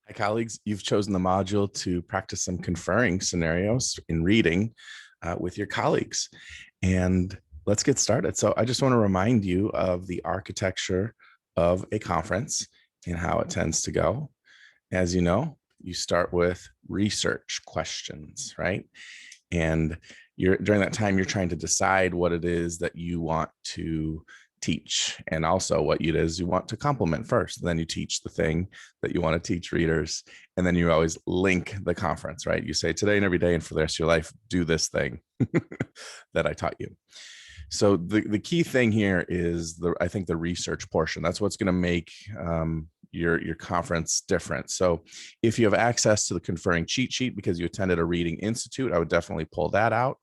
Hi, colleagues. You've chosen the module to practice some conferring scenarios in reading with your colleagues. And let's get started. So I just want to remind you of the architecture of a conference and how it tends to go. As you know, you start with research questions, right? And during that time, you're trying to decide what it is that you want to teach, and also what it is you want to complement first. Then you teach the thing that you want to teach readers, and then you always link the conference, right? You say today and every day and for the rest of your life, do this thing that I taught you. So the key thing here is I think the research portion. That's what's going to make your conference different. So if you have access to the conferring cheat sheet because you attended a reading institute, I would definitely pull that out.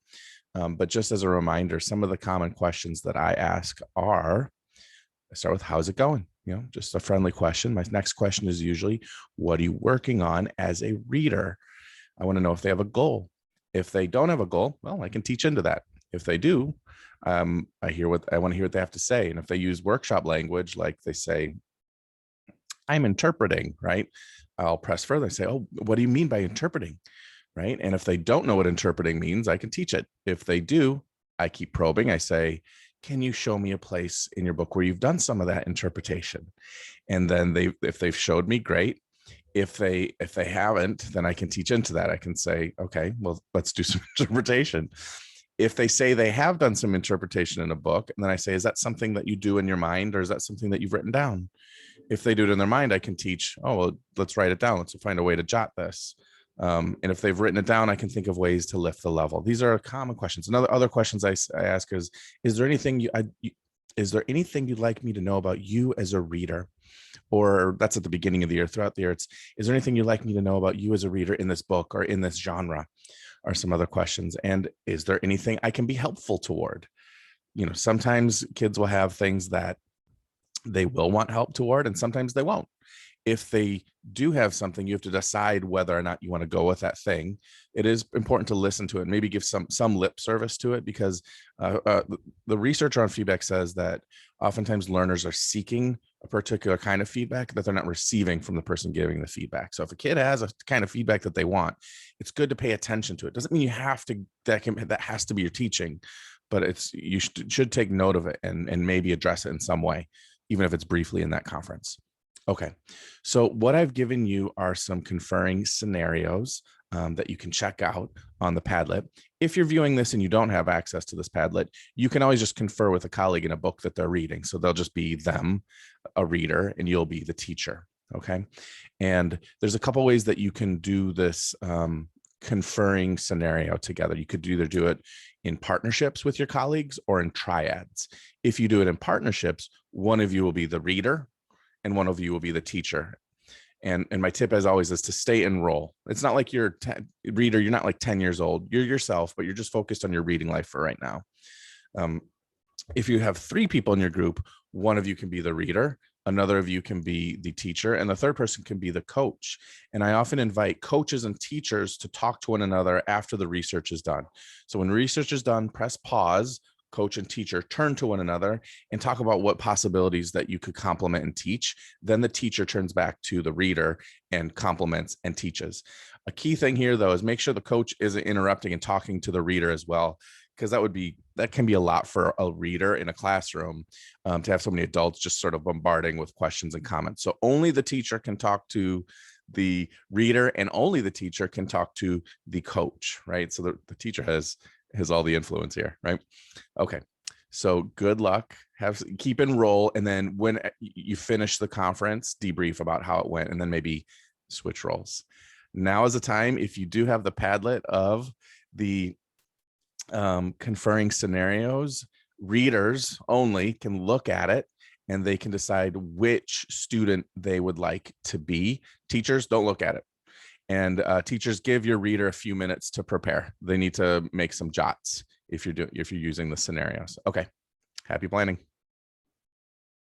But just as a reminder, some of the common questions that I ask are, I start with, how's it going? Just a friendly question. My next question is usually, what are you working on as a reader? I want to know if they have a goal. If they don't have a goal, well, I can teach into that. If they do, I want to hear what they have to say. And if they use workshop language, like they say, I'm interpreting, right? I'll press further and say, oh, what do you mean by interpreting? Right. And if they don't know what interpreting means, I can teach it. If they do, I keep probing. I say, can you show me a place in your book where you've done some of that interpretation? And then if they've showed me, great. If they haven't, then I can teach into that. I can say, okay, well, let's do some interpretation. If they say they have done some interpretation in a book, and then I say, is that something that you do in your mind, or is that something that you've written down? If they do it in their mind, I can teach, oh, well, let's write it down. Let's find a way to jot this. And if they've written it down, I can think of ways to lift the level. These are common questions. And other questions I ask is there anything you'd like me to know about you as a reader? Or that's at the beginning of the year. Throughout the year, is there anything you'd like me to know about you as a reader in this book or in this genre? Are some other questions. And is there anything I can be helpful toward? Sometimes kids will have things that they will want help toward, and sometimes they won't. If they do have something, you have to decide whether or not you want to go with that thing. It is important to listen to it and maybe give some lip service to it, because the research on feedback says that oftentimes learners are seeking a particular kind of feedback that they're not receiving from the person giving the feedback. So if a kid has a kind of feedback that they want, it's good to pay attention to it. Doesn't mean you have to, that has to be your teaching, but you should take note of it and maybe address it in some way, even if it's briefly in that conference. Okay, so what I've given you are some conferring scenarios that you can check out on the Padlet. If you're viewing this and you don't have access to this Padlet, you can always just confer with a colleague in a book that they're reading. So they'll just be them, a reader, and you'll be the teacher. Okay, and there's a couple ways that you can do this conferring scenario together. You could either do it in partnerships with your colleagues or in triads. If you do it in partnerships, one of you will be the reader and one of you will be the teacher. And my tip, as always, is to stay in role. It's not like you're reader, you're not like 10 years old. You're yourself, but you're just focused on your reading life for right now. If you have 3 people in your group, one of you can be the reader, another of you can be the teacher, and the third person can be the coach. And I often invite coaches and teachers to talk to one another after the research is done. So when research is done, press pause, coach and teacher turn to one another and talk about what possibilities that you could complement and teach. Then the teacher turns back to the reader and complements and teaches. A key thing here, though, is make sure the coach isn't interrupting and talking to the reader as well, because that can be a lot for a reader in a classroom, to have so many adults just sort of bombarding with questions and comments. So only the teacher can talk to the reader, and only the teacher can talk to the coach, right? So the teacher has all the influence here, right? Okay, so good luck. Keep in roll, and then when you finish the conference, debrief about how it went, and then maybe switch roles. Now is the time, if you do have the Padlet of the conferring scenarios, readers only can look at it and they can decide which student they would like to be. Teachers, don't look at it. And teachers, give your reader a few minutes to prepare. They need to make some jots if you're using the scenarios. Okay, happy planning.